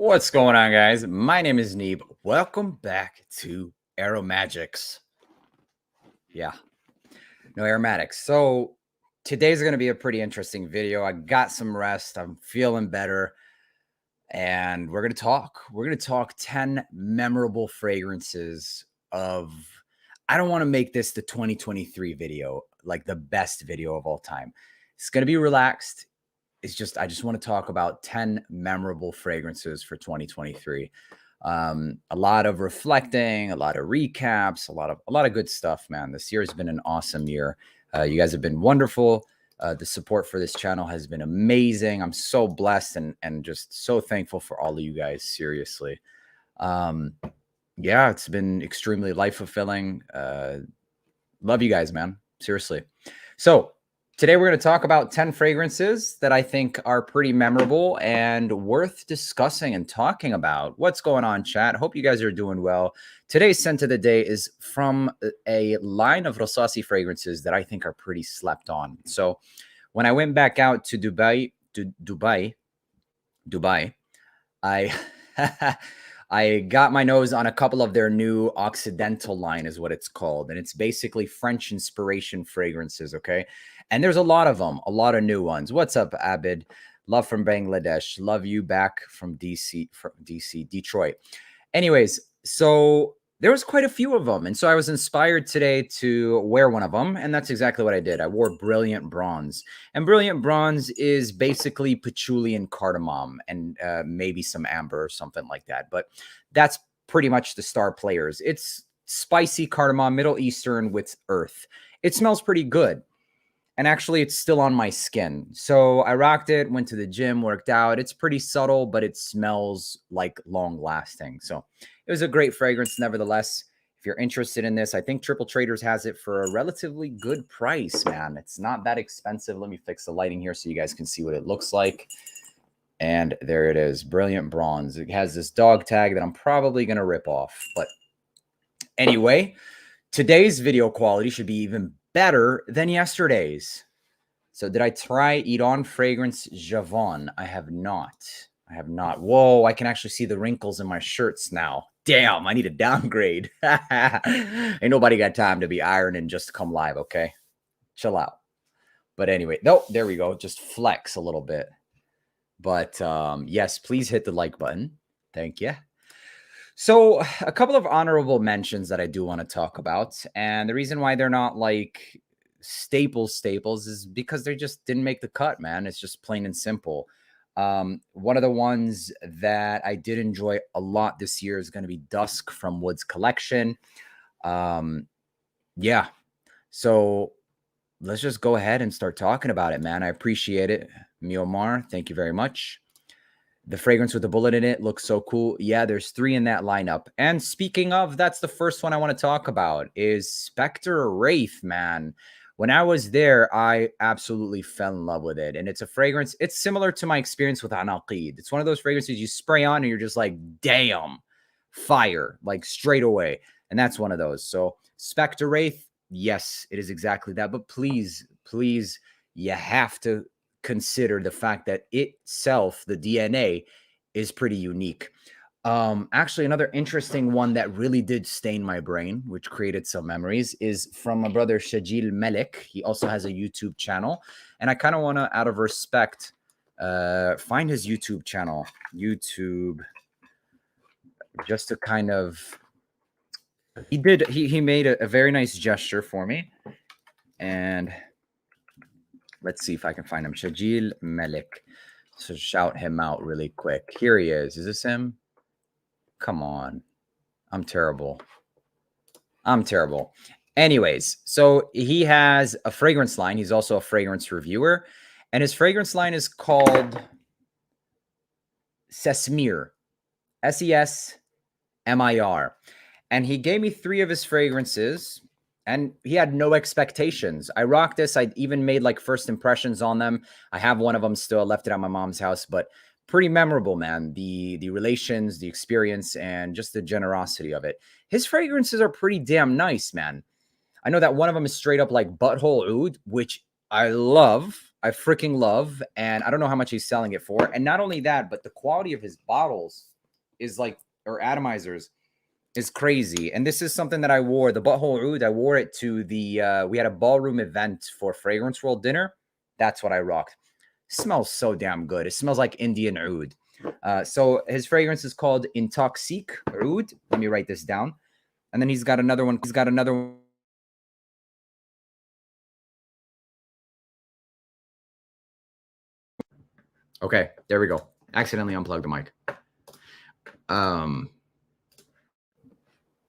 What's going on, guys? My name is Neeb. Welcome back to Aromatics. Yeah, no aromatics. So today's going to be a pretty interesting video. I got some rest. I'm feeling better. And we're going to talk. We're going to talk 10 memorable fragrances of... I don't want to make this the 2023 video, like the best video of all time. It's going to be relaxed. I just want to talk about 10 memorable fragrances for 2023. A lot of reflecting, a lot of recaps, a lot of good stuff, man. This year has been an awesome year. You guys have been wonderful. The support for this channel has been amazing. I'm so blessed and just so thankful for all of you guys. Seriously. Yeah, it's been extremely life fulfilling. Love you guys, man. Seriously. So today we're going to talk about 10 fragrances that I think are pretty memorable and worth discussing and talking about. What's going on, chat? Hope you guys are doing well. Today's scent of the day is from a line of Rosasi fragrances that I think are pretty slept on. So when I went back out to Dubai, I I got my nose on a couple of their new Occidental line is what it's called. And it's basically French inspiration fragrances, okay? And there's a lot of them, a lot of new ones. What's up, Abid? Love from Bangladesh. Love you back from Detroit. Anyways, so there was quite a few of them. And so I was inspired today to wear one of them. And that's exactly what I did. I wore Brilliant Bronze. And Brilliant Bronze is basically patchouli and cardamom and maybe some amber or something like that. But that's pretty much the star players. It's spicy cardamom, Middle Eastern with earth. It smells pretty good. And actually, it's still on my skin. So I rocked it, went to the gym, worked out. It's pretty subtle, but it smells like long lasting. So it was a great fragrance nevertheless. If you're interested in this, I think Triple Traders has it for a relatively good price, man. It's not that expensive. Let me fix the lighting here so you guys can see what it looks like. And there it is, Brilliant Bronze. It has this dog tag that I'm probably going to rip off. But anyway, today's video quality should be even better than yesterday's. So did I try Eat On Fragrance Javon? I have not. Whoa, I can actually see the wrinkles in my shirts now. Damn, I need a downgrade. Ain't nobody got time to be ironing just to come live, okay? Chill out. But anyway, no, there we go. Just flex a little bit. But yes, please hit the like button. Thank you. So a couple of honorable mentions that I do want to talk about. And the reason why they're not like staples is because they just didn't make the cut, man. It's just plain and simple. One of the ones that I did enjoy a lot this year is going to be Dusk from Wood's collection. Yeah. So let's just go ahead and start talking about it, man. I appreciate it. Miomar, thank you very much. The fragrance with the bullet in it looks so cool. Yeah, there's 3 in that lineup. And speaking of, that's the first one I want to talk about is Spectre Wraith, man. When I was there, I absolutely fell in love with it. And it's a fragrance. It's similar to my experience with Anaqid. It's one of those fragrances you spray on and you're just like, damn, fire, like straight away. And that's one of those. So Spectre Wraith, yes, it is exactly that. But please, you have to consider the fact that itself, the DNA, is pretty unique. Actually, another interesting one that really did stain my brain, which created some memories, is from my brother Shajil Melik. He also has a YouTube channel, and I kind of want to, out of respect, find his YouTube channel, just to kind of... He made a very nice gesture for me, and let's see if I can find him. Shajil Melik. So shout him out really quick. Here he is. Is this him? Come on. I'm terrible. Anyways, so he has a fragrance line. He's also a fragrance reviewer. And his fragrance line is called Sesmir. S-E-S-M-I-R. And he gave me 3 of his fragrances. And he had no expectations. I rocked this. I even made like first impressions on them. I have one of them still. I left it at my mom's house, but pretty memorable, man. The relations, the experience, and just the generosity of it. His fragrances are pretty damn nice, man. I know that one of them is straight up like Butthole Oud, which I love. I freaking love, and I don't know how much he's selling it for. And not only that, but the quality of his bottles is like, or atomizers, is crazy. And this is something that I wore, the Butthole Oud. I wore it to the, we had a ballroom event for Fragrance World dinner. That's what I rocked. It smells so damn good. It smells like Indian oud. So his fragrance is called Intoxique Oud. Let me write this down. And then he's got another one. He's got another one. Okay, there we go. Accidentally unplugged the mic.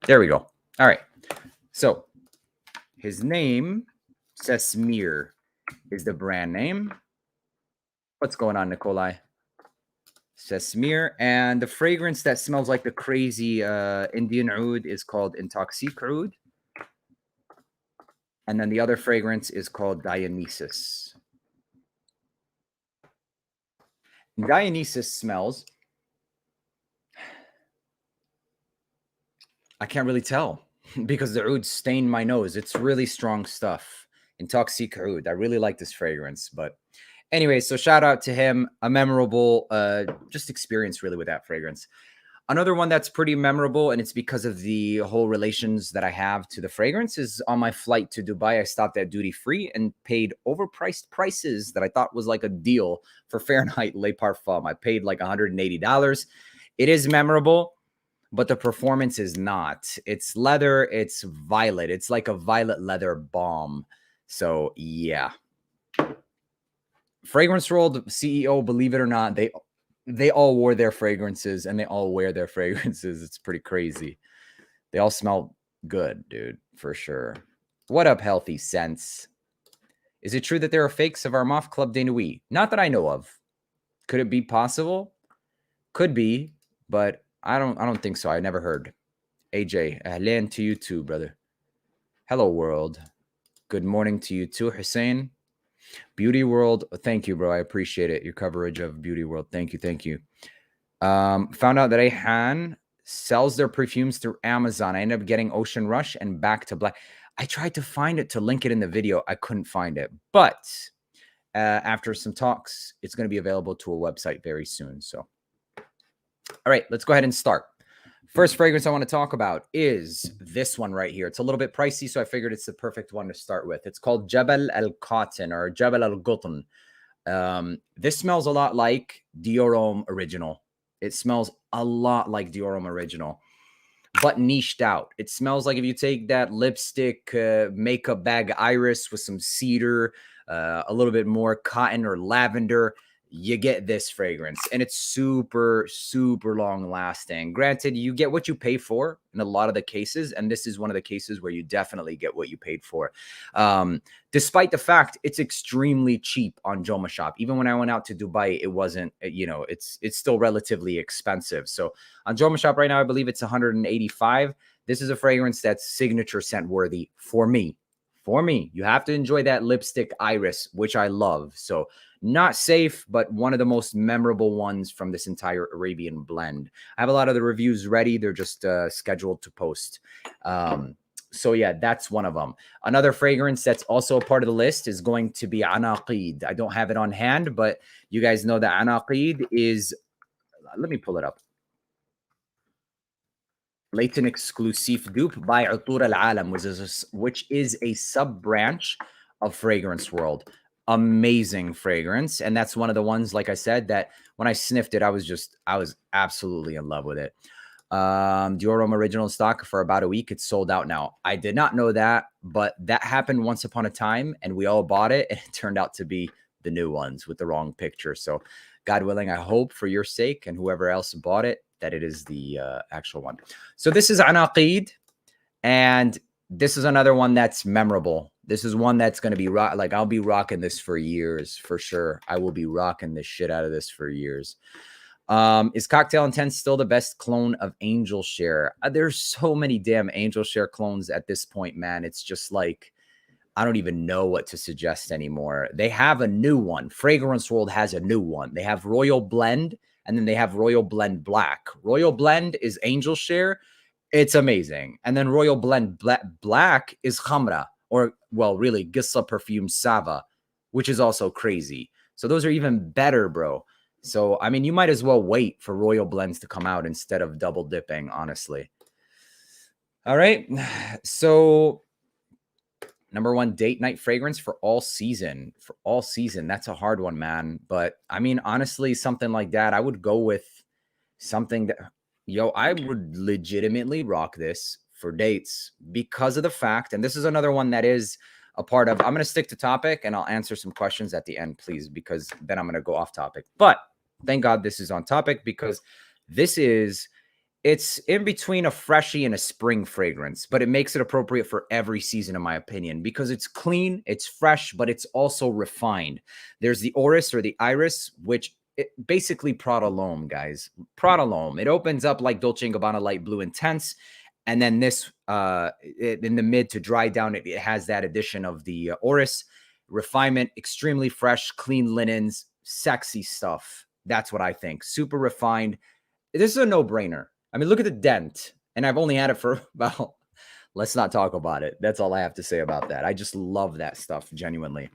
There we go. All right. So his name, Sesmir, is the brand name. What's going on, Nikolai? Sesmir. And the fragrance that smells like the crazy Indian oud is called Intoxique Oud. And then the other fragrance is called Dionysus. Dionysus smells, I can't really tell because the oud stained my nose. It's really strong stuff. Intoxique Oud. I really like this fragrance. But anyway, so shout out to him. A memorable just experience really with that fragrance. Another one that's pretty memorable, and it's because of the whole relations that I have to the fragrance, is on my flight to Dubai. I stopped at duty free and paid overpriced prices that I thought was like a deal for Fahrenheit Le Parfum. I paid like $180. It is memorable, but the performance is not. It's leather. It's violet. It's like a violet leather balm. So yeah. Fragrance World CEO, believe it or not, they all wore their fragrances and they all wear their fragrances. It's pretty crazy. They all smell good, dude, for sure. What up, Healthy Sense? Is it true that there are fakes of Armaf Club de Nuit? Not that I know of. Could it be possible? Could be, but I don't think so. I never heard. AJ, ahlan to you too, brother. Hello, world. Good morning to you too, Hussein. Beauty World, thank you, bro. I appreciate it. Your coverage of Beauty World. Thank you. Thank you. Found out that Rayhaan sells their perfumes through Amazon. I ended up getting Ocean Rush and Back to Black. I tried to find it to link it in the video. I couldn't find it. But after some talks, it's going to be available to a website very soon. So, all right, let's go ahead and start. First fragrance I want to talk about is this one right here. It's a little bit pricey, so I figured it's the perfect one to start with. It's called Jebel Al Cotton or Jebel Al Gutn. This smells a lot like Dior Homme Original. It smells a lot like Dior Homme Original, but niched out. It smells like if you take that lipstick makeup bag iris with some cedar, a little bit more cotton or lavender, you get this fragrance, and it's super, super long lasting. Granted, you get what you pay for in a lot of the cases, and this is one of the cases where you definitely get what you paid for. Despite the fact it's extremely cheap on Joma Shop. Even when I went out to Dubai, it wasn't, you know, it's still relatively expensive. So on Joma Shop right now, I believe it's 185. This is a fragrance that's signature scent worthy for me. For me, you have to enjoy that lipstick iris, which I love. So not safe, but one of the most memorable ones from this entire Arabian blend. I have a lot of the reviews ready. They're just scheduled to post. So yeah, that's one of them. Another fragrance that's also a part of the list is going to be Anaqid. I don't have it on hand, but you guys know that Anaqid is, let me pull it up. Latent exclusive dupe by Utur Al-Alam, which is a sub-branch of Fragrance World. Amazing fragrance. And that's one of the ones, like I said, that when I sniffed it, I was absolutely in love with it. Dior Homme Original stock for about a week. It's sold out now. I did not know that, but that happened once upon a time and we all bought it, and it turned out to be the new ones with the wrong picture. So God willing, I hope for your sake and whoever else bought it, that it is the actual one. So this is Anaqid, and this is another one that's memorable. This is one that's going to be like, I'll be rocking this for years, for sure. I will be rocking the shit out of this for years. Is Cocktail Intense still the best clone of Angel Share? There's so many damn Angel Share clones at this point, man. It's just like, I don't even know what to suggest anymore. They have a new one. Fragrance World has a new one. They have Royal Blend, and then they have Royal Blend Black. Royal Blend is Angel Share. It's amazing. And then Royal Blend Black is Khamra, or, well, really, Gissa Perfume Sava. which is also crazy. So those are even better, bro. So, I mean, you might as well wait for Royal Blends to come out instead of double dipping, honestly. All right. So, number one, date night fragrance for all season. For all season. That's a hard one, man. But, I mean, honestly, something like that, I would go with something that, yo, I would legitimately rock this for dates because of the fact, and this is another one that is a part of, I'm going to stick to topic and I'll answer some questions at the end, please, because then I'm going to go off topic. But thank God this is on topic because it's in between a freshie and a spring fragrance, but it makes it appropriate for every season, in my opinion, because it's clean, it's fresh, but it's also refined. There's the Oris or the Iris, which basically Prada L'Homme, guys. Prada L'Homme. It opens up like Dolce & Gabbana Light Blue Intense. And then this, in the mid to dry down, it has that addition of the Oris. Refinement, extremely fresh, clean linens, sexy stuff. That's what I think. Super refined. This is a no-brainer. I mean, look at the dent. And I've only had it for about, let's not talk about it. That's all I have to say about that. I just love that stuff, genuinely.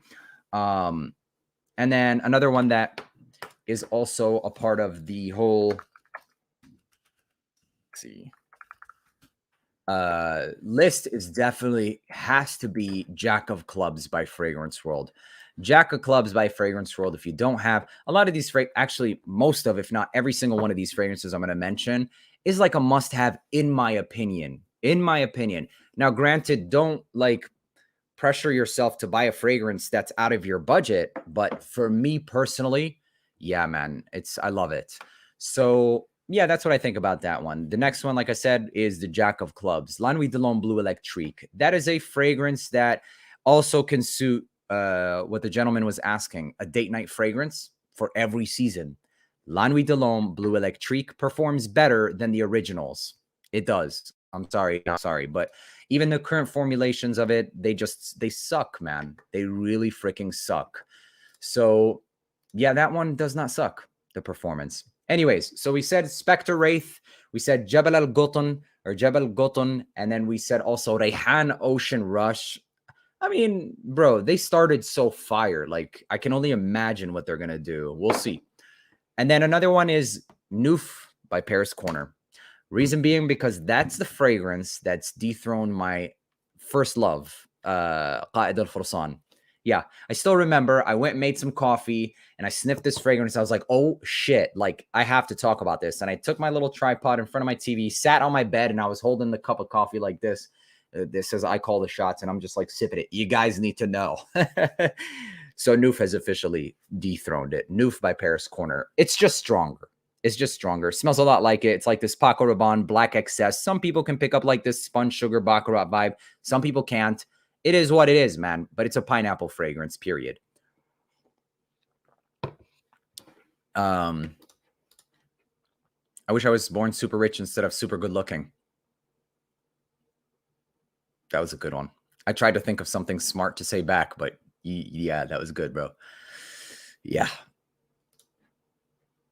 And then another one that is also a part of the whole list is definitely has to be Jack of Clubs by Fragrance World. Jack of Clubs by Fragrance World. If you don't have a lot of these, actually most of, if not every single one of these fragrances I'm going to mention is like a must-have in my opinion. In my opinion. Now, granted, don't like pressure yourself to buy a fragrance that's out of your budget, but for me personally, yeah, man, I love it. So yeah, that's what I think about that one. The next one, like I said, is the Jack of Clubs, La Nuit de l'Homme Bleu Electrique. That is a fragrance that also can suit what the gentleman was asking, a date night fragrance for every season. La Nuit de l'Homme Bleu Electrique performs better than the originals. It does. I'm sorry, but even the current formulations of it, they suck, man. They really freaking suck. So yeah, that one does not suck, the performance. Anyways, so we said Spectre Wraith, we said Jebel Al Ghotun or Jebel Ghotun, and then we said also Rayhaan Ocean Rush. I mean, bro, they started so fire. Like, I can only imagine what they're going to do. We'll see. And then another one is Noof by Paris Corner. Reason being because that's the fragrance that's dethroned my first love, Qaid al-Fursan. Yeah, I still remember I went and made some coffee and I sniffed this fragrance. I was like, oh shit, like I have to talk about this. And I took my little tripod in front of my TV, sat on my bed, and I was holding the cup of coffee like this. This says I call the shots, and I'm just like sipping it. You guys need to know. So Noof has officially dethroned it. Noof by Paris Corner. It's just stronger. It's just stronger. It smells a lot like it. It's like this Paco Rabanne Black Excess. Some people can pick up like this Sponge Sugar Baccarat vibe. Some people can't. It is what it is, man. But it's a pineapple fragrance, period. I wish I was born super rich instead of super good looking. That was a good one. I tried to think of something smart to say back, but yeah, that was good, bro. Yeah.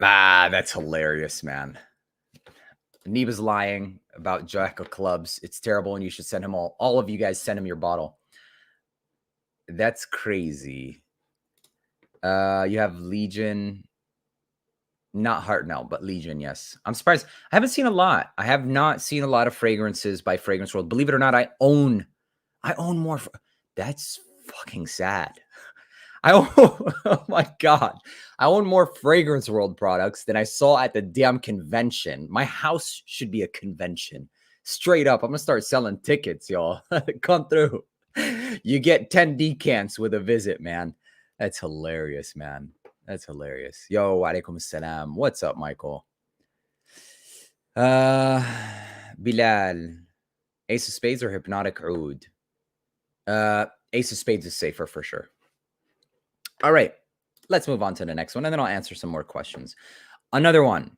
Ah, that's hilarious, man. Neba's lying about Jack of Clubs. It's terrible, and you should send him all of you guys send him your bottle. That's crazy. You have Legion. Not Hartnell, but Legion, yes. I'm surprised. I haven't seen a lot. I have not seen a lot of fragrances by Fragrance World. Believe it or not, I own more. That's fucking sad. Oh my God. I own more Fragrance World products than I saw at the damn convention. My house should be a convention. Straight up. I'm going to start selling tickets, y'all. Come through. You get 10 decants with a visit, man. That's hilarious, man. That's hilarious. Yo, alaikum assalam. What's up, Michael? Bilal. Ace of Spades or Hypnotic Oud? Ace of Spades is safer for sure. All right. Let's move on to the next one, and then I'll answer some more questions. Another one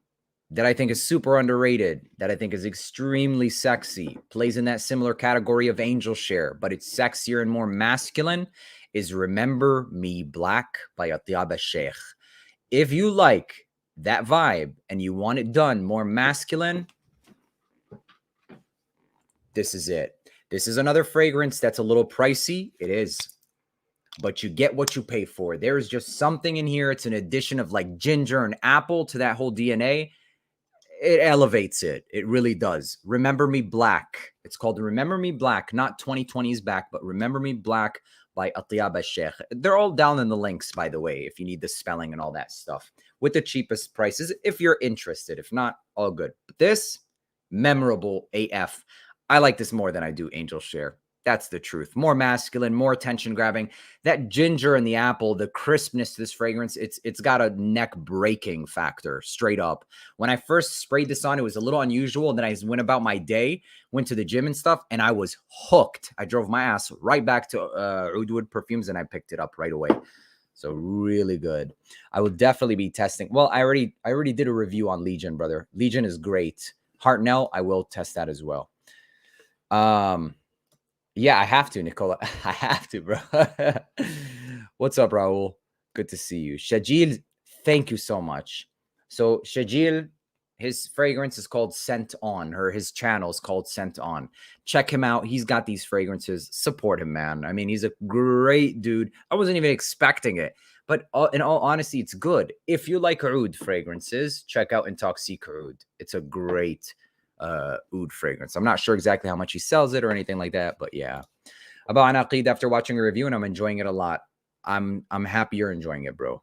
that I think is super underrated, that I think is extremely sexy, plays in that similar category of Angel Share, but it's sexier and more masculine, is Remember Me Black by Atyab Sheikh. If you like that vibe and you want it done more masculine, this is it. This is another fragrance that's a little pricey. It is. but you get what you pay for. There's just something in here. It's an addition of like ginger and apple to that whole DNA. It elevates it. It really does. Remember Me Black. It's called Remember Me Black, not 2020's Back, but Remember Me Black by Atiyab al-Sheikh. They're all down in the links, by the way, if you need the spelling and all that stuff, with the cheapest prices, if you're interested. If not, all good. But this, memorable AF. I like this more than I do Angel Share. That's the truth. More masculine, more attention grabbing. That ginger and the apple, the crispness to this fragrance, it's got a neck breaking factor straight up. When I first sprayed this on, it was a little unusual. And then I went about my day, went to the gym and stuff, and I was hooked. I drove my ass right back to Oudwood Perfumes and I picked it up right away. So really good. I will definitely be testing. Well, I already did a review on Legion, brother. Legion is great. Hartnell, I will test that as well. Yeah, I have to, Nicola. I have to, bro. What's up, Raul? Good to see you. Shajil, thank you so much. So Shajil, his fragrance is called Scent On, or his channel is called Scent On. Check him out. He's got these fragrances. Support him, man. I mean, he's a great dude. I wasn't even expecting it. But in all honesty, it's good. If you like oud fragrances, check out Intoxique Oud. It's a great oud fragrance. I'm not sure exactly how much he sells it or anything like that, but yeah. About Anaqid, after watching a review, and I'm enjoying it a lot. I'm happy you're enjoying it, bro.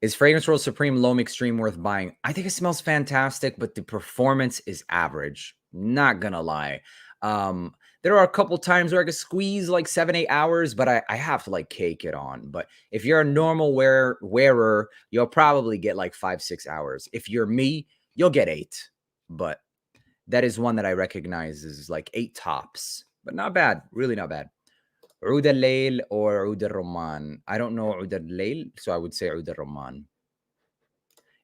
Is Fragrance World Supreme L'Homme Extreme worth buying? I think it smells fantastic, but the performance is average. Not gonna lie. There are a couple times where I could squeeze like 7-8 hours, but I have to like cake it on. But if you're a normal wearer, you'll probably get like 5-6 hours. If you're me, you'll get 8. But that is one that I recognize is like 8 tops. But not bad. Really not bad. Oud al-Layl or Oud al-Rumman. I don't know Oud al-Layl, so I would say Oud al-Rumman.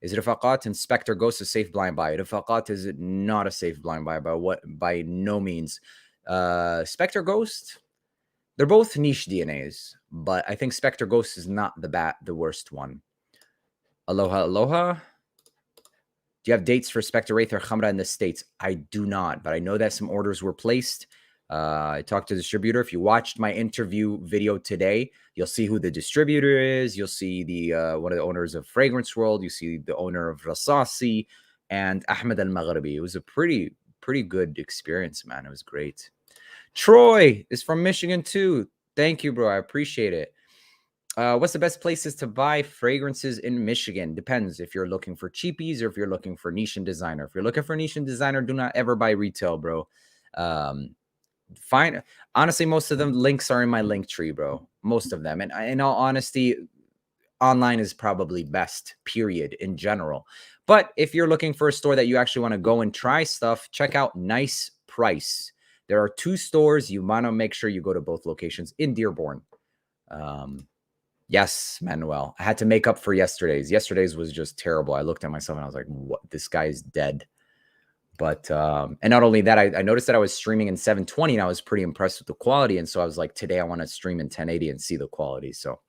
Is Rafaqat and Spectre Ghost a safe blind buy? Rafaqat is not a safe blind buy by no means. Spectre Ghost, they're both niche DNAs, but I think Spectre Ghost is not the worst one. Aloha, aloha. Do you have dates for Spectre Wraith or Khamra in the States? I do not, but I know that some orders were placed. I talked to the distributor. If you watched my interview video today, you'll see who the distributor is. You'll see the one of the owners of Fragrance World. You see the owner of Rasasi and Ahmed Al-Maghribi. It was a pretty good experience, man. It was great. Troy is from Michigan too. Thank you, bro. I appreciate it. What's the best places to buy fragrances in Michigan? Depends if you're looking for cheapies or if you're looking for niche and designer. If you're looking for niche and designer, do not ever buy retail, bro. Fine. Honestly, most of them links are in my link tree, bro. Most of them. And in all honesty, online is probably best, period, in general. But if you're looking for a store that you actually want to go and try stuff, check out Nice Price. There are 2 stores. You want to make sure you go to both locations in Dearborn. Yes, Manuel. I had to make up for yesterday's. Yesterday's was just terrible. I looked at myself and I was like, what? This guy's dead. But, and not only that, I noticed that I was streaming in 720 and I was pretty impressed with the quality. And so I was like, today I want to stream in 1080 and see the quality. So,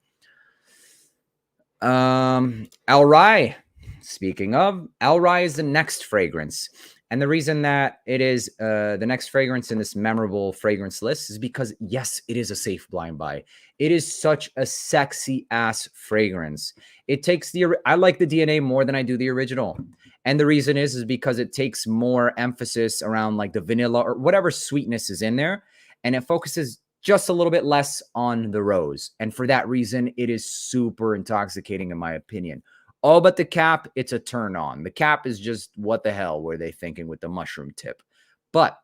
Al Rai, speaking of, Al Rai is the next fragrance. And the reason that it is the next fragrance in this memorable fragrance list is because, yes, it is a safe blind buy. It is such a sexy ass fragrance. It takes I like the DNA more than I do the original. And the reason is because it takes more emphasis around like the vanilla or whatever sweetness is in there. And it focuses just a little bit less on the rose. And for that reason, it is super intoxicating in my opinion. All but the cap, it's a turn on. The cap is just what the hell were they thinking with the mushroom tip? But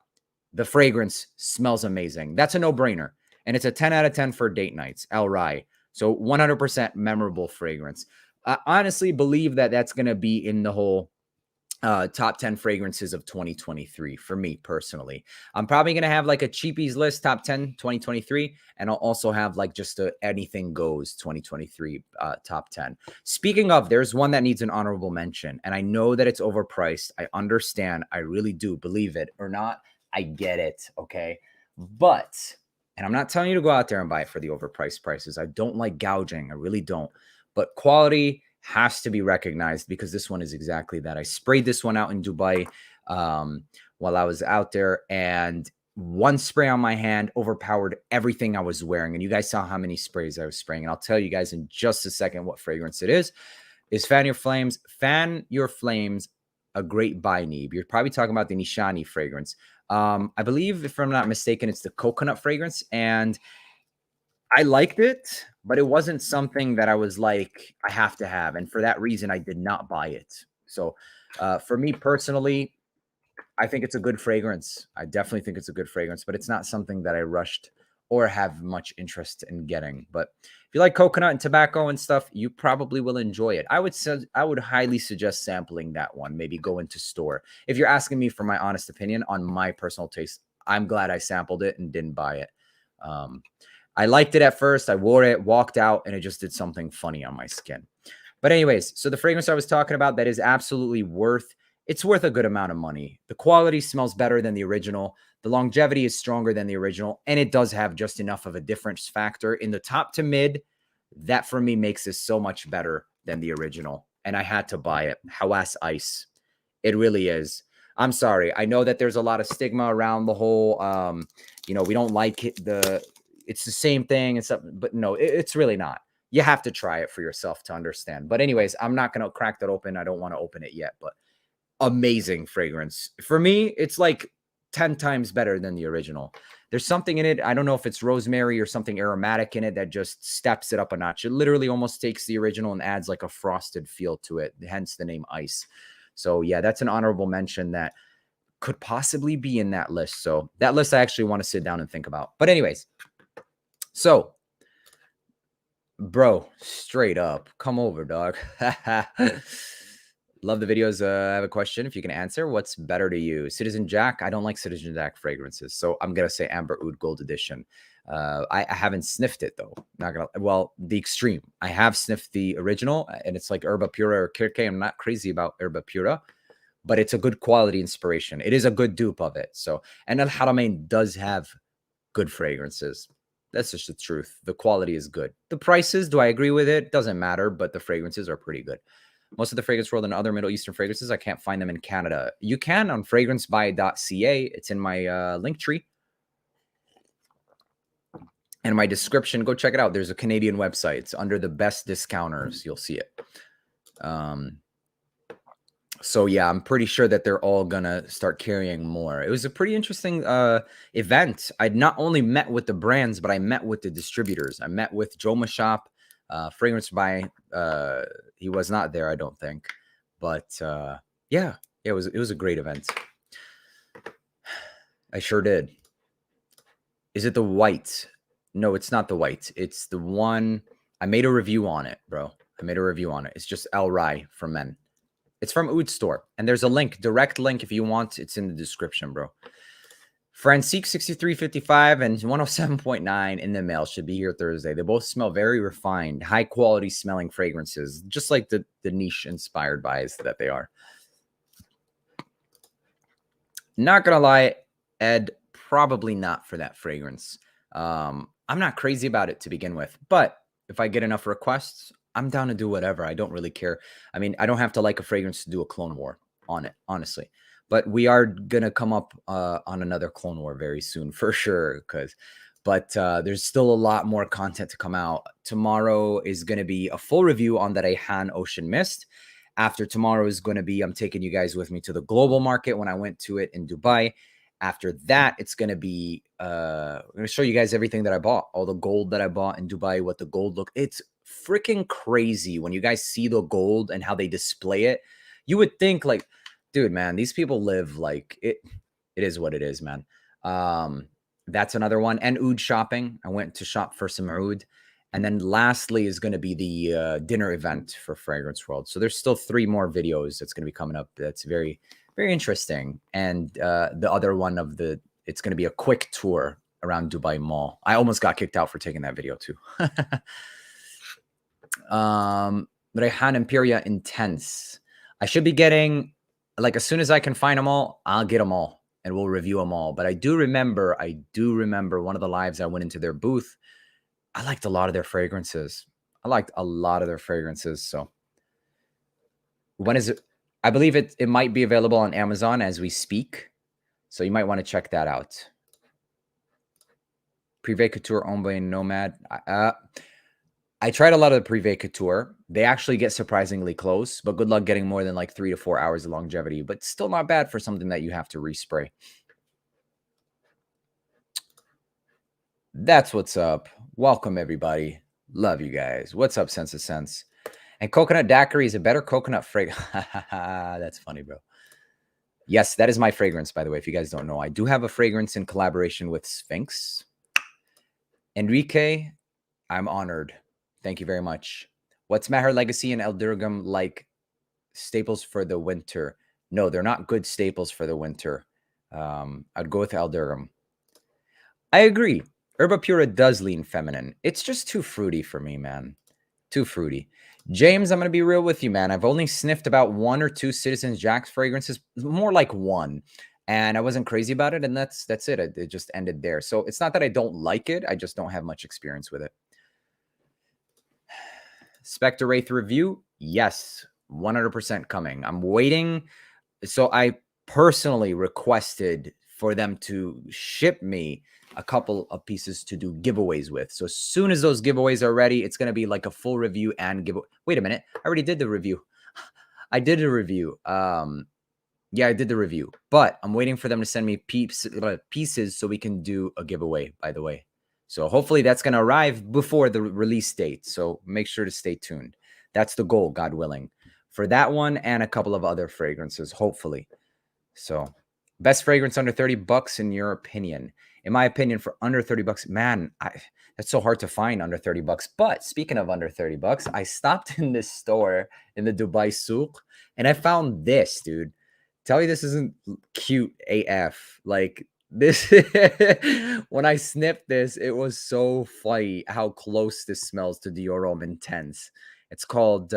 the fragrance smells amazing. That's a no-brainer. And it's a 10 out of 10 for date nights, El Rai. So 100% memorable fragrance. I honestly believe that that's going to be in the whole top 10 fragrances of 2023 for me personally. I'm probably going to have like a Cheapies list, top 10 2023. And I'll also have like just a anything goes 2023 top 10. Speaking of, there's one that needs an honorable mention. And I know that it's overpriced. I understand. I really do. Believe it or not, I get it. Okay. But, and I'm not telling you to go out there and buy it for the overpriced prices. I don't like gouging. I really don't. But quality has to be recognized because this one is exactly that. I sprayed this one out in Dubai while I was out there, and one spray on my hand overpowered everything I was wearing. And you guys saw how many sprays I was spraying. And I'll tell you guys in just a second what fragrance it is Fan Your Flames. Fan Your Flames, a great by Neeb. You're probably talking about the Nishani fragrance. I believe, if I'm not mistaken, it's the coconut fragrance. And I liked it, but it wasn't something that I was like, I have to have. And for that reason, I did not buy it. So for me personally, I think it's a good fragrance. I definitely think it's a good fragrance, but it's not something that I rushed or have much interest in getting. But if you like coconut and tobacco and stuff, you probably will enjoy it. I would highly suggest sampling that one. Maybe go into store. If you're asking me for my honest opinion on my personal taste, I'm glad I sampled it and didn't buy it. I liked it at first. I wore it, walked out, and it just did something funny on my skin. But anyways, so the fragrance I was talking about that is absolutely worth a good amount of money. The quality smells better than the original. The longevity is stronger than the original. And it does have just enough of a difference factor in the top to mid. That for me makes this so much better than the original. And I had to buy it. Hawas Ice. It really is. I'm sorry. I know that there's a lot of stigma around the whole, we don't like it. It's the same thing and stuff, but no, it's really not. You have to try it for yourself to understand. But anyways, I'm not going to crack that open. I don't want to open it yet, but amazing fragrance. For me, it's like 10 times better than the original. There's something in it. I don't know if it's rosemary or something aromatic in it that just steps it up a notch. It literally almost takes the original and adds like a frosted feel to it, hence the name Ice. So yeah, that's an honorable mention that could possibly be in that list. So that list I actually want to sit down and think about. But anyways, so bro, straight up, come over, dog. Love the videos. I have a question. If you can answer, what's better to you? Citizen Jack? I don't like Citizen Jack fragrances. So I'm going to say Amber Oud Gold Edition. I haven't sniffed it though. Not gonna, well, the extreme. I have sniffed the original and it's like Herba Pura or Kirke. I'm not crazy about Herba Pura, but it's a good quality inspiration. It is a good dupe of it. So, and Al Haramain does have good fragrances. That's just the truth. The quality is good. The prices, do I agree with it? Doesn't matter, but the fragrances are pretty good. Most of the fragrance world and other Middle Eastern fragrances, I can't find them in Canada. You can on fragrancebuy.ca. It's in my link tree. And my description, go check it out. There's a Canadian website. It's under the best discounters. You'll see it. So yeah, I'm pretty sure that they're all gonna start carrying more. It was a pretty interesting event. I'd not only met with the brands, but I met with the distributors. I met with Joma Shop, Fragrance by. He was not there, I don't think, but yeah, it was a great event. I sure did. Is it the white? No, it's not the white. It's the one. I made a review on it, bro. I made a review on it. It's just El Rai for men. It's from Oud Store. And there's a link, direct link if you want. It's in the description, bro. Francique 6355 and 107.9 in the mail should be here Thursday. They both smell very refined, high quality smelling fragrances, just like the niche inspired buys that they are. Not gonna lie, Ed, probably not for that fragrance. I'm not crazy about it to begin with, but if I get enough requests, I'm down to do whatever. I don't really care. I mean, I don't have to like a fragrance to do a Clone War on it, honestly. But we are going to come up on another Clone War very soon for sure. But there's still a lot more content to come out. Tomorrow is going to be a full review on that Rayhaan Ocean Mist. After tomorrow is going to be, I'm taking you guys with me to the global market when I went to it in Dubai. After that, it's going to be, I'm going to show you guys everything that I bought, all the gold that I bought in Dubai, what the gold look. It's freaking crazy when you guys see the gold and how they display it. You would think like, dude, man, these people live like it. It is what it is, man. That's another one. And oud shopping. I went to shop for some oud. And then lastly is going to be the dinner event for Fragrance World. So there's still 3 more videos that's going to be coming up. That's very, very interesting. And the other one of it's going to be a quick tour around Dubai Mall. I almost got kicked out for taking that video too. Rayhaan Imperia Intense. I should be getting, like, as soon as I can find them all, I'll get them all and we'll review them all. But I do remember one of the lives I went into their booth. I liked a lot of their fragrances. So when is it? I believe it might be available on Amazon as we speak. So you might want to check that out. Privé Couture, Ombre, Nomad. I tried a lot of the Privé Couture. They actually get surprisingly close, but good luck getting more than like 3 to 4 hours of longevity. But still not bad for something that you have to respray. That's what's up. Welcome, everybody. Love you guys. What's up, Sense of Sense? And Coconut Daiquiri is a better coconut fragrance. That's funny, bro. Yes, that is my fragrance, by the way, if you guys don't know. I do have a fragrance in collaboration with Sphinx. Enrique, I'm honored. Thank you very much. What's Maher Legacy and El Durgam like staples for the winter? No, they're not good staples for the winter. I'd go with El Durgam. I agree. Herba Pura does lean feminine. It's just too fruity for me, man. Too fruity. James, I'm going to be real with you, man. I've only sniffed about 1 or 2 Citizen Jack's fragrances, more like 1. And I wasn't crazy about it, and that's it. It just ended there. So it's not that I don't like it. I just don't have much experience with it. Spectre Wraith review? Yes, 100% coming. I'm waiting. So I personally requested for them to ship me a couple of pieces to do giveaways with. So as soon as those giveaways are ready, it's going to be like a full review and give. Wait a minute. I already did the review. I did a review. Yeah, I did the review, but I'm waiting for them to send me pieces so we can do a giveaway, by the way. So hopefully that's going to arrive before the release date. So make sure to stay tuned. That's the goal, God willing, for that one and a couple of other fragrances, hopefully. So best fragrance under $30 in your opinion? In my opinion, for under $30, man, that's so hard to find under $30. But speaking of under $30, I stopped in this store in the Dubai Souk and I found this, dude. Tell you this isn't cute AF. Like this, when I sniffed this, it was so funny how close this smells to Dior Homme Intense. It's called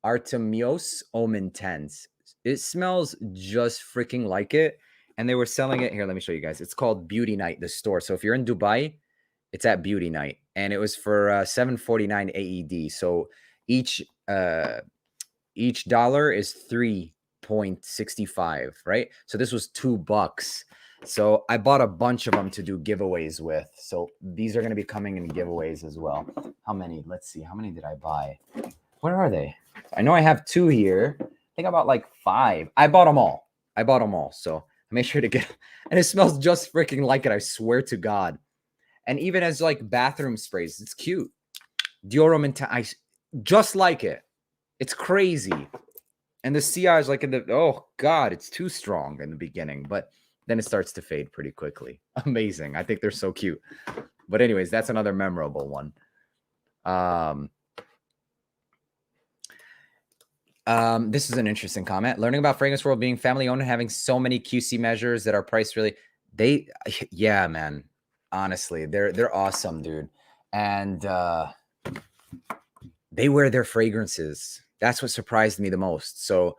Artemios Homme Intense. It smells just freaking like it. And they were selling it here. Let me show you guys. It's called Beauty Night, the store. So if you're in Dubai, it's at Beauty Night. And it was for $7.49 AED. So each dollar is 3.65, right? So this was $2. So I bought a bunch of them to do giveaways with. So these are going to be coming in giveaways as well. How many? Let's see. How many did I buy? Where are they? I know I have 2 here. I think I bought like 5. I bought them all. So I made sure to get, and it smells just freaking like it. I swear to God. And even as like bathroom sprays, it's cute. Dior Homme Intense, just like it. It's crazy. And the CI is like in the, oh God, it's too strong in the beginning, but then it starts to fade pretty quickly. Amazing. I think they're so cute. But anyways, that's another memorable one. This is an interesting comment. Learning about Fragrance World being family owned and having so many QC measures that are priced really, yeah, man. Honestly, they're awesome, dude. And they wear their fragrances. That's what surprised me the most. So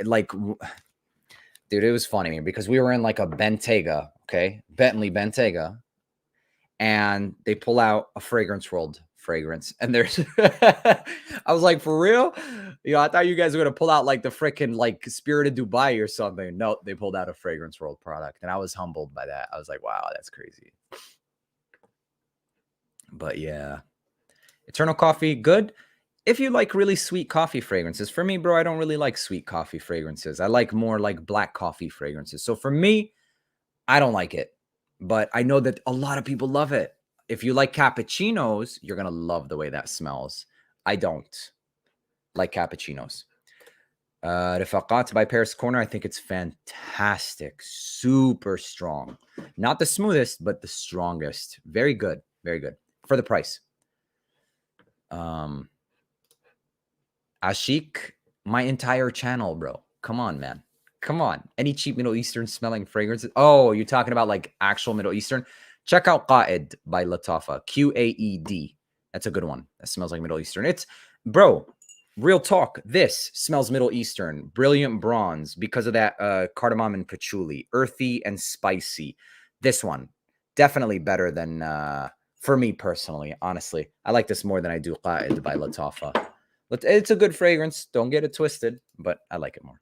like, dude, it was funny because we were in like a Bentayga, okay? Bentley Bentayga. And they pull out a Fragrance World fragrance. And there's, I was like, for real? I thought you guys were going to pull out like the freaking like Spirit of Dubai or something. No, they pulled out a Fragrance World product. And I was humbled by that. I was like, wow, that's crazy. But yeah. Eternal Coffee, good. If you like really sweet coffee fragrances. For me, bro, I don't really like sweet coffee fragrances. I like more like black coffee fragrances. So for me, I don't like it. But I know that a lot of people love it. If you like cappuccinos, you're going to love the way that smells. I don't like cappuccinos. Rifaqat by Paris Corner, I think it's fantastic. Super strong. Not the smoothest, but the strongest. Very good. Very good. For the price. Ashik, my entire channel, bro. Come on, man. Come on. Any cheap Middle Eastern smelling fragrances? Oh, you're talking about like actual Middle Eastern? Check out Qaed by Latafa. Qaed. That's a good one. That smells like Middle Eastern. It's, bro, real talk. This smells Middle Eastern. Brilliant bronze because of that cardamom and patchouli. Earthy and spicy. This one, definitely better than, for me personally, honestly. I like this more than I do Qaed by Latafa. It's a good fragrance. Don't get it twisted, but I like it more.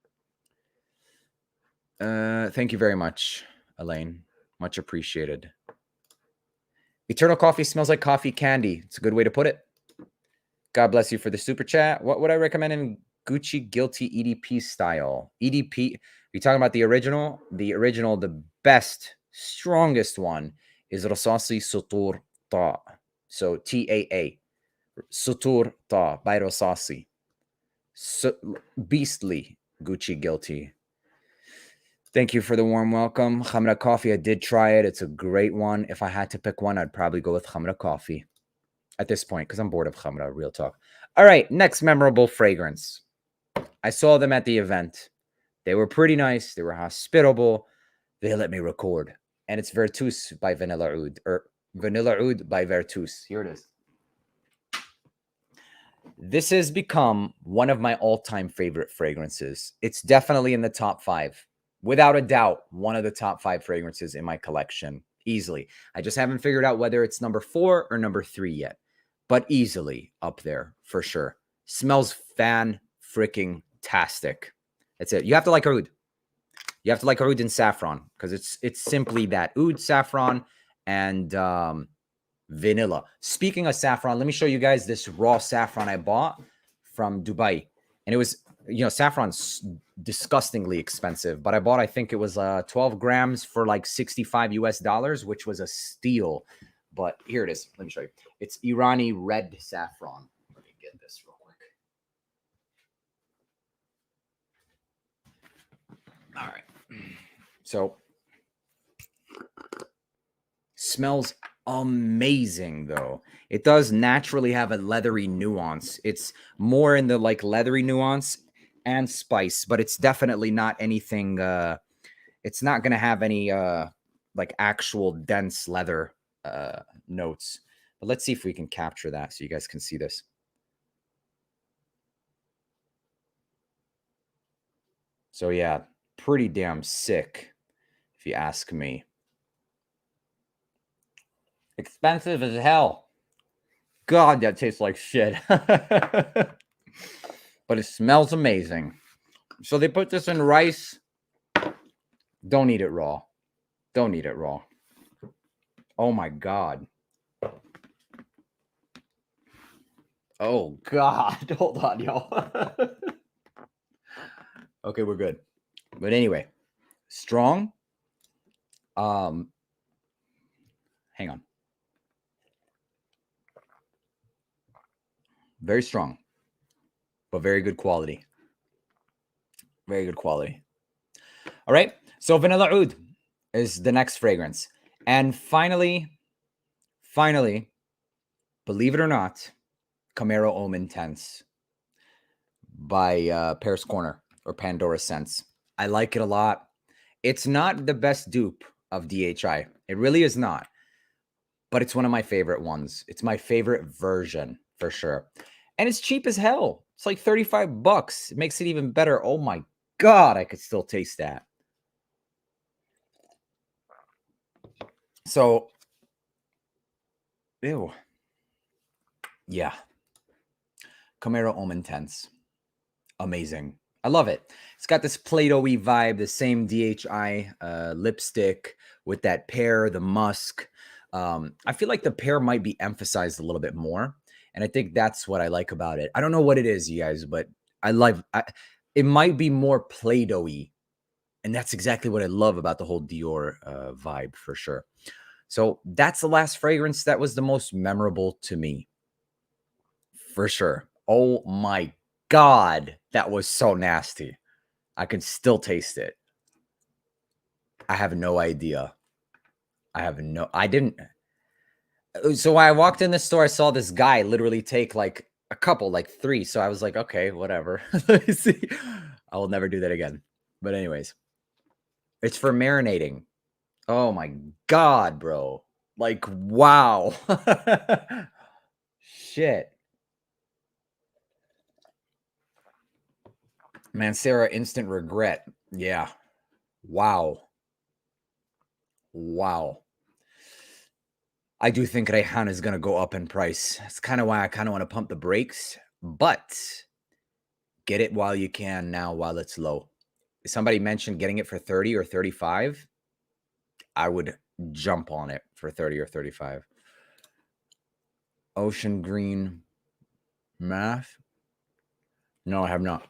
Thank you very much, Elaine. Much appreciated. Eternal Coffee smells like coffee candy. It's a good way to put it. God bless you for the super chat. What would I recommend in Gucci Guilty EDP style? EDP, you talking about the original? The original, the best, strongest one is Rosasi Sutur Ta. So TAA. Sutur Ta by Rosasi. So, beastly Gucci Guilty. Thank you for the warm welcome. Khamra Coffee, I did try it. It's a great one. If I had to pick one, I'd probably go with Khamra Coffee at this point because I'm bored of Khamra, real talk. All right, next memorable fragrance. I saw them at the event. They were pretty nice. They were hospitable. They let me record. And it's Vertus by Vanilla Oud, or Vanilla Oud by Vertus. Here it is. This has become one of my all-time favorite fragrances. It's definitely in the top 5. Without a doubt, one of the top 5 fragrances in my collection. Easily. I just haven't figured out whether it's number 4 or number 3 yet. But easily up there, for sure. Smells fan-freaking-tastic. That's it. You have to like oud. You have to like oud and saffron, because it's simply that. Oud, saffron, and vanilla. Speaking of saffron, let me show you guys this raw saffron I bought from Dubai. And it was, saffron's disgustingly expensive, but I bought, I think it was 12 grams for like $65 US, which was a steal. But here it is. Let me show you. It's Irani red saffron. Let me get this real quick. All right. So, smells amazing though. It does naturally have a leathery nuance. It's more in the like leathery nuance and spice, but it's definitely not anything it's not going to have any like actual dense leather notes. But let's see if we can capture that so you guys can see this. So yeah, pretty damn sick if you ask me. Expensive as hell. God, that tastes like shit. But it smells amazing. So they put this in rice. Don't eat it raw. Don't eat it raw. Oh my God. Oh God. Hold on, y'all. Okay, we're good. But anyway, strong. Hang on. Very strong, but very good quality. Very good quality. All right. So Vanilla Oud is the next fragrance. And finally, believe it or not, Camaro Homme Intense by Paris Corner or Pandora Scents. I like it a lot. It's not the best dupe of DHI. It really is not. But it's one of my favorite ones. It's my favorite version for sure. And it's cheap as hell. It's like $35. It makes it even better. Oh my God, I could still taste that. So, ew. Yeah. Camaro Homme Intense. Amazing. I love it. It's got this Play-Doh-y vibe, the same DHI lipstick with that pear, the musk. I feel like the pear might be emphasized a little bit more. And I think that's what I like about it. I don't know what it is, you guys, but it might be more Play-Doh-y. And that's exactly what I love about the whole Dior vibe for sure. So that's the last fragrance that was the most memorable to me. For sure. Oh my God, that was so nasty. I can still taste it. I have no idea. I didn't. So when I walked in the store, I saw this guy literally take like a couple, like 3. So I was like, okay, whatever. Let me see. I will never do that again. But anyways, it's for marinating. Oh my God, bro. Like, wow. Shit. Mancera instant regret. Yeah. Wow. Wow. I do think Rayhaan is going to go up in price. That's kind of why I kind of want to pump the brakes, but get it while you can now while it's low. Somebody mentioned getting it for 30 or 35. I would jump on it for 30 or 35. Ocean green math. No, I have not.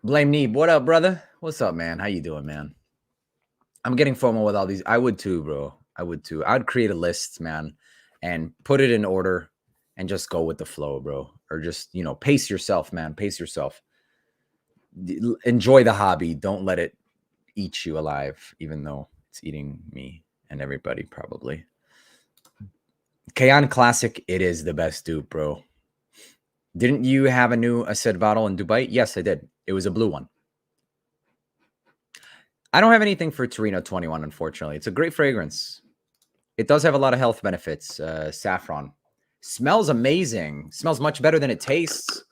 Blame Neeb. What up, brother? What's up, man? How you doing, man? I'm getting FOMO with all these. I would too, bro. I would too. I'd create a list, man, and put it in order and just go with the flow, bro. Or just, pace yourself, man. Pace yourself. Enjoy the hobby. Don't let it eat you alive, even though it's eating me and everybody probably. Kayan Classic, it is the best dupe, bro. Didn't you have a new Acid bottle in Dubai? Yes, I did. It was a blue one. I don't have anything for Torino 21, unfortunately. It's a great fragrance. It does have a lot of health benefits. Saffron. Smells amazing. Smells much better than it tastes.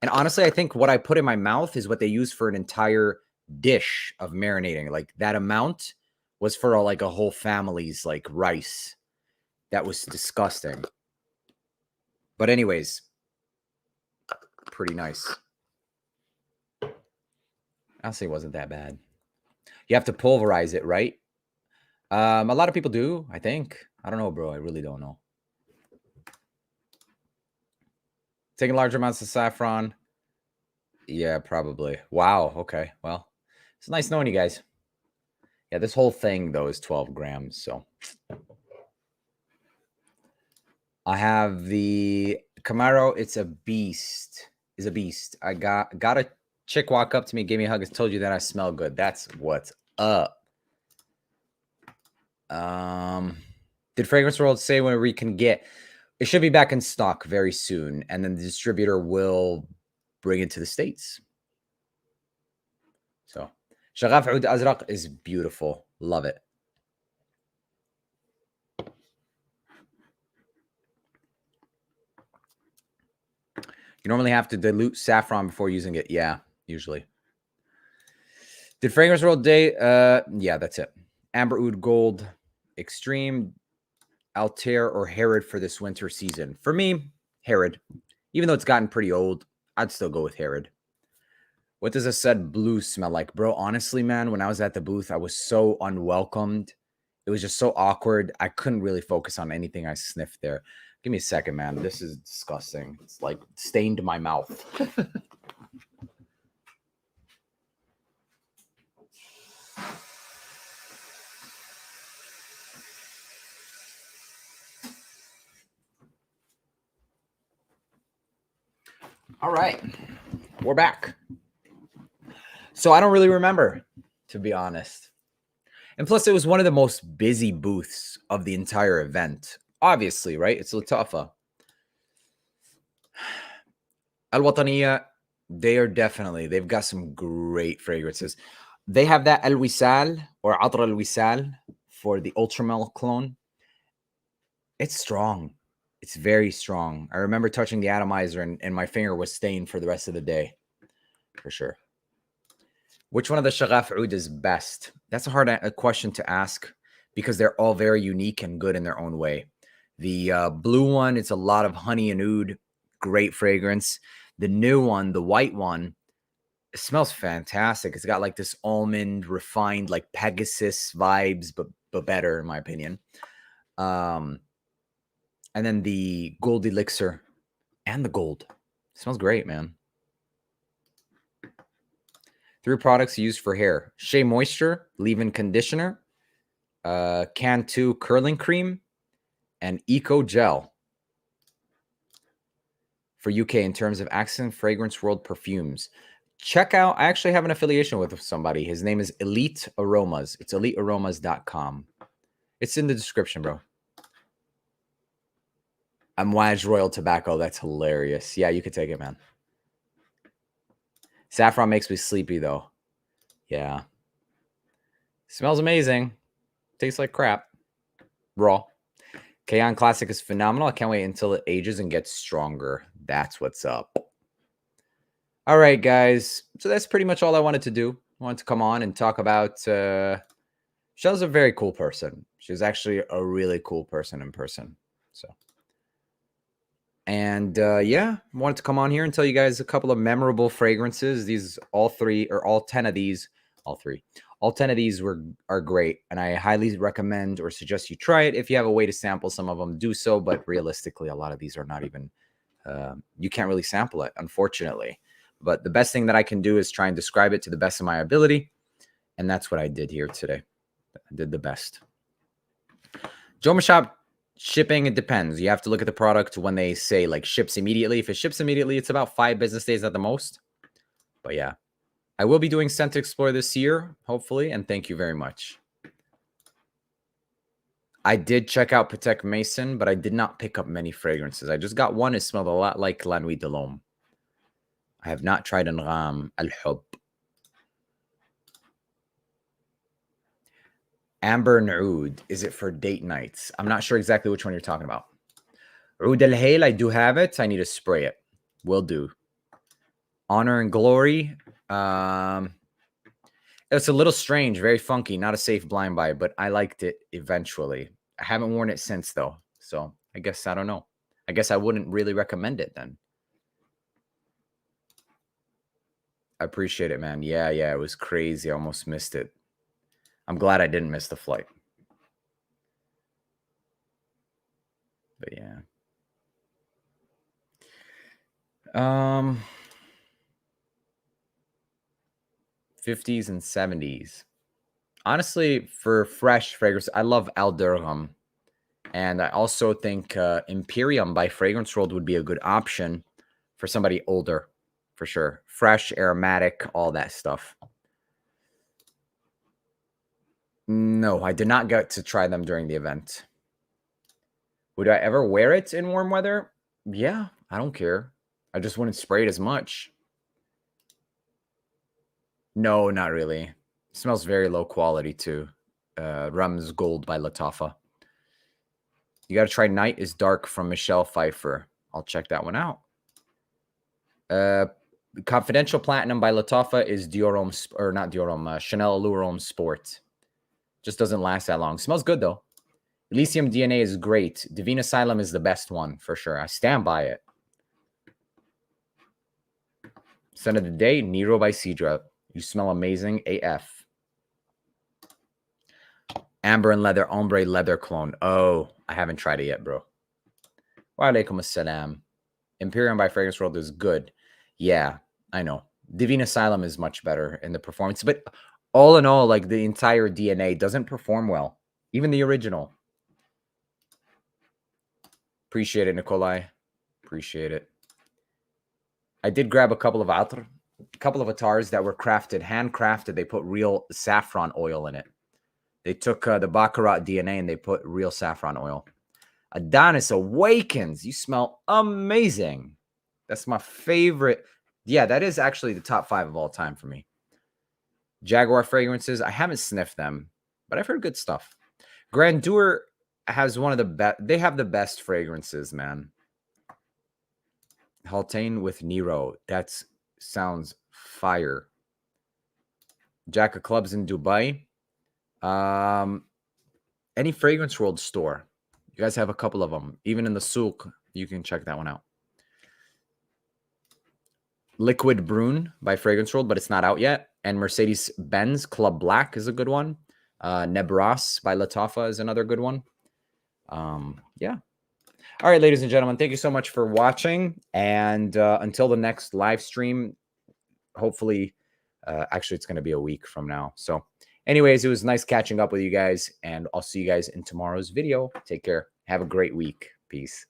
And honestly, I think what I put in my mouth is what they use for an entire dish of marinating. Like that amount was for like a whole family's like rice. That was disgusting. But anyways, pretty nice. Honestly, it wasn't that bad. You have to pulverize it, right? A lot of people do, I think. I don't know, bro. I really don't know. Taking large amounts of saffron. Yeah, probably. Wow. Okay. Well, it's nice knowing you guys. Yeah, this whole thing, though, is 12 grams. So I have the Camaro. It's a beast. It's a beast. I got a chick walk up to me, gave me a hug, and told you that I smell good. That's what's up. Did Fragrance World say when we can get? It should be back in stock very soon, and then the distributor will bring it to the States. So, Shagaf Oud Azraq is beautiful. Love it. You normally have to dilute saffron before using it. Yeah, usually. Did Fragrance World Day? Yeah, that's it. Amber Oud Gold Extreme, Altair, or Herod for this winter season? For me, Herod. Even though it's gotten pretty old, I'd still go with Herod. What does a said blue smell like? Bro, honestly, man, when I was at the booth, I was so unwelcomed. It was just so awkward. I couldn't really focus on anything I sniffed there. Give me a second, man. This is disgusting. It's like stained my mouth. All right. We're back. So I don't really remember, to be honest. And plus, it was one of the most busy booths of the entire event. Obviously, right? It's Latafa. Al Wataniya, they've got some great fragrances. They have that Al Wisal or Atra Al Wisal for the Ultramel clone. It's strong. It's very strong. I remember touching the atomizer and my finger was stained for the rest of the day. For sure. Which one of the Shagaf Oud is best? That's a hard question to ask because they're all very unique and good in their own way. The blue one, it's a lot of honey and oud. Great fragrance. The new one, the white one, it smells fantastic. It's got like this almond, refined, like Pegasus vibes, but better in my opinion. And then the gold elixir and the gold. It smells great, man. 3 products used for hair. Shea Moisture, leave-in conditioner, Can2 curling cream, and Eco Gel. For UK in terms of Accent Fragrance World perfumes. Check out, I actually have an affiliation with somebody. His name is Elite Aromas. It's elitearomas.com. It's in the description, bro. Amouage Royal Tobacco. That's hilarious. Yeah, you could take it, man. Saffron makes me sleepy, though. Yeah. Smells amazing. Tastes like crap. Raw. Kayan Classic is phenomenal. I can't wait until it ages and gets stronger. That's what's up. All right, guys. So that's pretty much all I wanted to do. I wanted to come on and talk about... Shell's a very cool person. She's actually a really cool person in person. So... And yeah, I wanted to come on here and tell you guys a couple of memorable fragrances. These all 10 of these, All 10 of these are great, and I highly recommend or suggest you try it. If you have a way to sample some of them, do so. But realistically, a lot of these are not even, you can't really sample it, unfortunately. But the best thing that I can do is try and describe it to the best of my ability. And that's what I did here today. I did the best. Joma Shop shipping, it depends. You have to look at the product when they say like ships immediately. If it ships immediately, it's about 5 business days at the most. But yeah, I will be doing Scent Explorer this year, hopefully. And thank you very much. I did check out Patek Mason, but I did not pick up many fragrances. I just got one. It smelled a lot like La Nuit de l'Homme. I have not tried an Ram Al Hub. Amber and Oud. Is it for date nights? I'm not sure exactly which one you're talking about. Oud El Hail, I do have it. I need to spray it. Will do. Honor and Glory. It's a little strange, very funky, not a safe blind buy, but I liked it eventually. I haven't worn it since, though. So I guess I don't know. I guess I wouldn't really recommend it then. I appreciate it, man. Yeah, it was crazy. I almost missed it. I'm glad I didn't miss the flight. But yeah. 50s and 70s. Honestly, for fresh fragrance, I love Al Durham. And I also think Imperium by Fragrance World would be a good option for somebody older, for sure. Fresh, aromatic, all that stuff. No, I did not get to try them during the event. Would I ever wear it in warm weather? Yeah, I don't care. I just wouldn't spray it as much. No, not really. It smells very low quality too. Rum's Gold by Lattafa. You got to try Night is Dark from Michelle Pfeiffer. I'll check that one out. Confidential Platinum by Lattafa is Dior Homme, or not Dior Homme, Chanel Allure Homme Sport. Just doesn't last that long. Smells good though. Elysium DNA is great. Divine Asylum is the best one for sure. I stand by it. Scent of the Day, Nero by Cedra. You smell amazing AF. Amber and Leather Ombre Leather Clone. Oh, I haven't tried it yet, bro. Wa alaikum assalam. Imperium by Fragrance World is good. Yeah, I know. Divine Asylum is much better in the performance. But all in all, like the entire DNA doesn't perform well. Even the original. Appreciate it, Nikolai. Appreciate it. I did grab a couple of atars that were crafted, handcrafted. They put real saffron oil in it. They took the Baccarat DNA and they put real saffron oil. Adonis Awakens. You smell amazing. That's my favorite. Yeah, that is actually the top 5 of all time for me. Jaguar fragrances. I haven't sniffed them, but I've heard good stuff. Grandeur has one of the best. They have the best fragrances, man. Haltane with Nero. That sounds fire. Jack of Clubs in Dubai. Any Fragrance World store. You guys have a couple of them. Even in the souk, you can check that one out. Liquid Brune by Fragrance World, but it's not out yet. And Mercedes-Benz Club Black is a good one. Nebras by Lattafa is another good one. Yeah. All right, ladies and gentlemen, thank you so much for watching. And until the next live stream, hopefully, actually, it's going to be a week from now. So anyways, it was nice catching up with you guys. And I'll see you guys in tomorrow's video. Take care. Have a great week. Peace.